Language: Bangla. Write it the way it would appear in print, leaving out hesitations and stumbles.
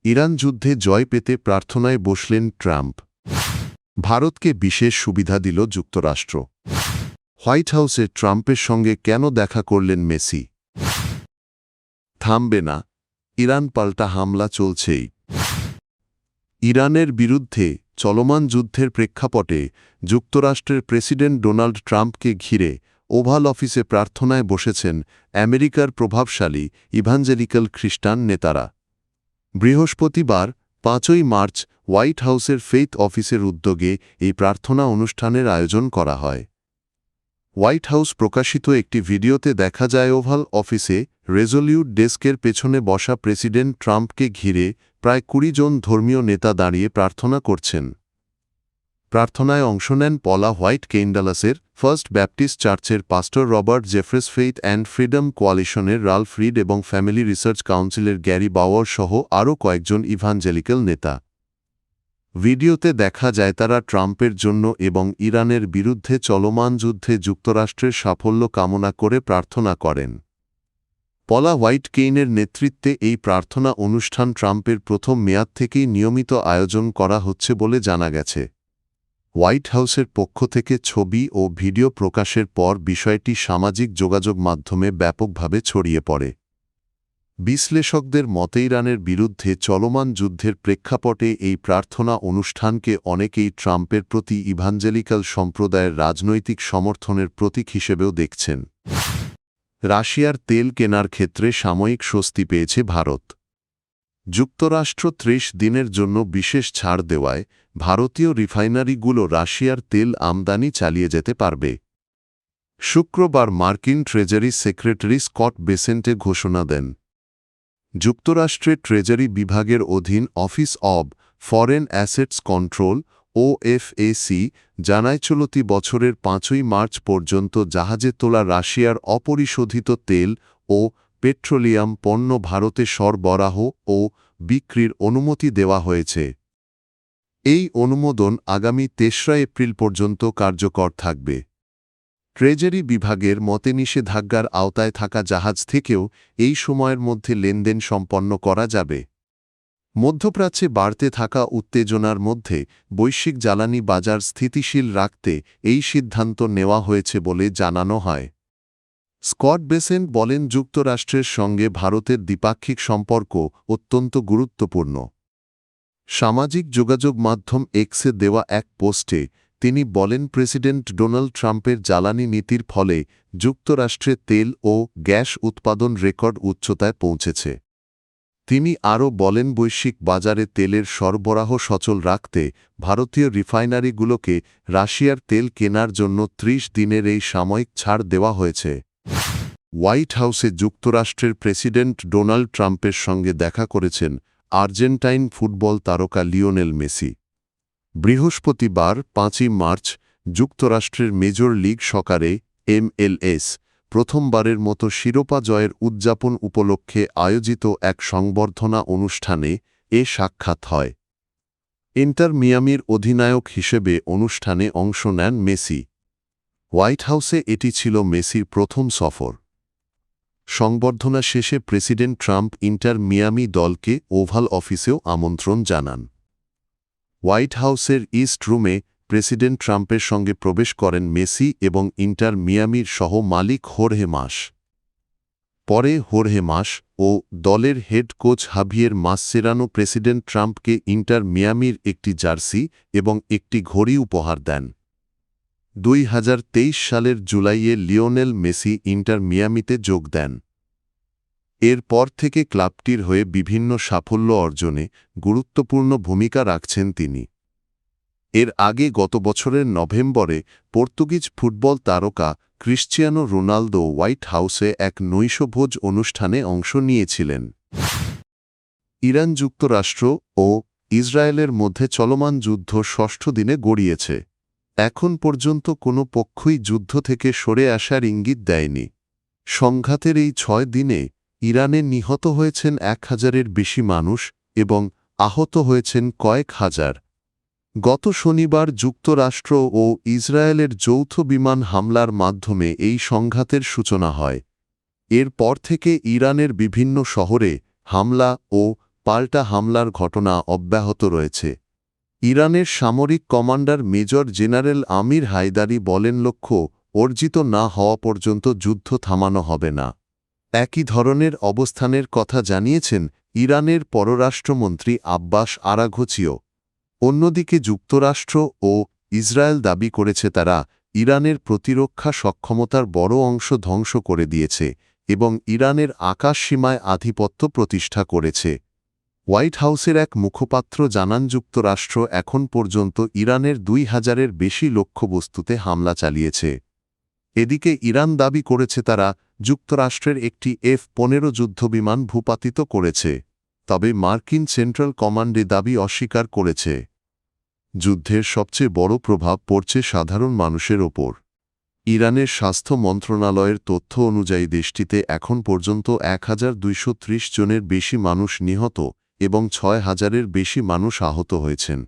ইরান যুদ্ধে জয় পেতে প্রার্থনায় বসলেন ট্রাম্প। ভারতকে বিশেষ সুবিধা দিল যুক্তরাষ্ট্র। হোয়াইট হাউসে ট্রাম্পের সঙ্গে কেন দেখা করলেন মেসি? থামবে না, ইরান পাল্টা হামলা চলছেই। ইরানের বিরুদ্ধে চলমান যুদ্ধের প্রেক্ষাপটে যুক্তরাষ্ট্রের প্রেসিডেন্ট ডোনাল্ড ট্রাম্পকে ঘিরে ওভাল অফিসে প্রার্থনায় বসেছেন আমেরিকার প্রভাবশালী ইভাঞ্জেলিক্যাল খ্রিস্টান নেতারা। বৃহস্পতিবার ৫ই মার্চ হোয়াইট হাউসের ফেইথ অফিসের উদ্যোগে এই প্রার্থনা অনুষ্ঠানের আয়োজন করা হয়। হোয়াইট হাউস প্রকাশিত একটি ভিডিওতে দেখা যায় ওভাল অফিসে রেজলিউট ডেস্কের পেছনে বসা প্রেসিডেন্ট ট্রাম্পকে ঘিরে প্রায় ২০ জন ধর্মীয় নেতা দাঁড়িয়ে প্রার্থনা করছেন। প্রার্থনায় অংশ নেন পলা হোয়াইট কেইন্ডালাসের ফার্স্ট ব্যাপটিস্ট চার্চের pastor Robert Jeffress, faith and freedom কোয়ালিশনের রাল্ফ রিড এবং ফ্যামিলি রিসার্চ কাউন্সিলের গ্যারি বাওয়ার সহ আরও কয়েকজন ইভাঞ্জেলিক্যাল নেতা। ভিডিওতে দেখা যায় তারা ট্রাম্পের জন্য এবং ইরানের বিরুদ্ধে চলমান যুদ্ধে যুক্তরাষ্ট্রের সাফল্য কামনা করে প্রার্থনা করেন। পলা হোয়াইট কেইনের নেতৃত্বে এই প্রার্থনা অনুষ্ঠান ট্রাম্পের প্রথম মেয়াদ থেকেই নিয়মিত আয়োজন করা হচ্ছে বলে জানা গেছে। হোয়াইট হাউসের পক্ষ থেকে ছবি ও ভিডিও প্রকাশের পর বিষয়টি সামাজিক যোগাযোগ মাধ্যমে ব্যাপকভাবে ছড়িয়ে পড়ে। বিশ্লেষকদের মতে ইরানের বিরুদ্ধে চলমান যুদ্ধের প্রেক্ষাপটে এই প্রার্থনা অনুষ্ঠানকে অনেকেই ট্রাম্পের প্রতি ইভাঞ্জেলিক্যাল সম্প্রদায়ের রাজনৈতিক সমর্থনের প্রতীক হিসেবেও দেখছেন। রাশিয়ার তেল কেনার ক্ষেত্রে সাময়িক স্বস্তি পেয়েছে ভারত। যুক্তরাষ্ট্র ৩০ দিনের জন্য বিশেষ ছাড় দেওয়ায় ভারতীয় রিফাইনারিগুলো রাশিয়ার তেল আমদানি চালিয়ে যেতে পারবে। শুক্রবার মার্কিন ট্রেজারি সেক্রেটারি স্কট বেসেন্টে ঘোষণা দেন। যুক্তরাষ্ট্রের ট্রেজারি বিভাগের অধীন office of foreign assets control OFAC জানায় চলতি বছরের ৫ই মার্চ পর্যন্ত জাহাজে তোলা রাশিয়ার অপরিশোধিত তেল ও পেট্রোলিয়াম পণ্য ভারতে সরবরাহ ও বিক্রির অনুমতি দেওয়া হয়েছে। এই অনুমোদন আগামী ৩রা এপ্রিল পর্যন্ত কার্যকর থাকবে। ট্রেজারি বিভাগের মতে নিষেধাজ্ঞার আওতায় থাকা জাহাজ থেকেও এই সময়ের মধ্যে লেনদেন সম্পন্ন করা যাবে। মধ্যপ্রাচ্যে বাড়তে থাকা উত্তেজনার মধ্যে বৈশ্বিক জ্বালানি বাজার স্থিতিশীল রাখতে এই সিদ্ধান্ত নেওয়া হয়েছে বলে জানানো হয়। স্কট বেসেন্ট বলেন, যুক্তরাষ্ট্রের সঙ্গে ভারতের দ্বিপাক্ষিক সম্পর্ক অত্যন্ত গুরুত্বপূর্ণ। সামাজিক যোগাযোগ মাধ্যম এক্সে দেওয়া এক পোস্টে তিনি বলেন, প্রেসিডেন্ট ডোনাল্ড ট্রাম্পের জ্বালানি নীতির ফলে যুক্তরাষ্ট্রে তেল ও গ্যাস উৎপাদন রেকর্ড উচ্চতায় পৌঁছেছে। তিনি আরও বলেন, বৈশ্বিক বাজারে তেলের সরবরাহ সচল রাখতে ভারতীয় রিফাইনারিগুলোকে রাশিয়ার তেল কেনার জন্য ৩০ দিনের এই সাময়িক ছাড় দেওয়া হয়েছে। হোয়াইট হাউসে যুক্তরাষ্ট্রের প্রেসিডেন্ট ডোনাল্ড ট্রাম্পের সঙ্গে দেখা করেছেন আর্জেন্টাইন ফুটবল তারকা লিওনেল মেসি। বৃহস্পতিবার ৫ই মার্চ যুক্তরাষ্ট্রের মেজর লিগ সকারে MLS প্রথমবারের মতো শিরোপা জয়ের উদযাপন উপলক্ষে আয়োজিত এক সংবর্ধনা অনুষ্ঠানে এ সাক্ষাৎ হয়। ইন্টার মিয়ামির অধিনায়ক হিসেবে অনুষ্ঠানে অংশ নেন মেসি। হোয়াইট হাউসে এটি ছিল মেসির প্রথম সফর। সংবর্ধনা শেষে প্রেসিডেন্ট ট্রাম্প ইন্টার মিয়ামি দলকে ওভাল অফিসেও আমন্ত্রণ জানান। হোয়াইট হাউসের ইস্ট রুমে প্রেসিডেন্ট ট্রাম্পের সঙ্গে প্রবেশ করেন মেসি এবং ইন্টার মিয়ামির সহ মালিক হোর্হে মাস। পরে হোর্হে মাস ও দলের head coach Javier Mascherano president ট্রাম্পকে ইন্টার মিয়ামির একটি জার্সি এবং একটি ঘড়ি উপহার দেন। ২০২৩ সালের জুলাইয়ে লিওনেল মেসি ইন্টার মিয়ামিতে যোগ দেন। এরপর থেকে ক্লাবটির হয়ে বিভিন্ন সাফল্য অর্জনে গুরুত্বপূর্ণ ভূমিকা রাখছেন তিনি। এর আগে গত বছরের নভেম্বরে পর্তুগিজ ফুটবল তারকা ক্রিশ্চিয়ানো রোনালদো হোয়াইট হাউসে এক নৈশভোজ অনুষ্ঠানে অংশ নিয়েছিলেন। ইরান, যুক্তরাষ্ট্র ও ইসরায়েলের মধ্যে চলমান যুদ্ধ ৬ষ্ঠ দিনে গড়িয়েছে। এখন পর্যন্ত কোনো পক্ষই যুদ্ধ থেকে সরে আসার ইঙ্গিত দেয়নি। সংঘাতের এই ৬ দিনে ইরানে নিহত হয়েছেন ১,০০০-এর বেশি মানুষ এবং আহত হয়েছেন কয়েক হাজার। গত শনিবার যুক্তরাষ্ট্র ও ইসরায়েলের যৌথ বিমান হামলার মাধ্যমে এই সংঘাতের সূচনা হয়। এরপর থেকে ইরানের বিভিন্ন শহরে হামলা ও পাল্টা হামলার ঘটনা অব্যাহত রয়েছে। ইরানের সামরিক কমান্ডার মেজর জেনারেল আমির হায়দারি বলেন, লক্ষ্য অর্জিত না হওয়া পর্যন্ত যুদ্ধ থামানো হবে না। একই ধরনের অবস্থানের কথা জানিয়েছেন ইরানের পররাষ্ট্রমন্ত্রী আব্বাস আরাঘচিও। অন্যদিকে যুক্তরাষ্ট্র ও ইসরায়েল দাবি করেছে তারা ইরানের প্রতিরক্ষা সক্ষমতার বড় অংশ ধ্বংস করে দিয়েছে এবং ইরানের আকাশসীমায় আধিপত্য প্রতিষ্ঠা করেছে। হোয়াইট হাউসের এক মুখপাত্র জানান, যুক্তরাষ্ট্র এখন পর্যন্ত ইরানের ২,০০০-এর বেশি লক্ষ্যবস্তুতে হামলা চালিয়েছে। এদিকে ইরান দাবি করেছে তারা যুক্তরাষ্ট্রের একটি F-15 যুদ্ধবিমান ভূপাতিত করেছে, তবে মার্কিন সেন্ট্রাল কমান্ড এ দাবি অস্বীকার করেছে। যুদ্ধের সবচেয়ে বড় প্রভাব পড়ছে সাধারণ মানুষের ওপর। ইরানের স্বাস্থ্য মন্ত্রণালয়ের তথ্য অনুযায়ী দেশটিতে এখন পর্যন্ত ১,২৩০ জনের বেশি মানুষ নিহত এবং ৬,০০০-এর বেশি মানুষ আহত হয়েছেন।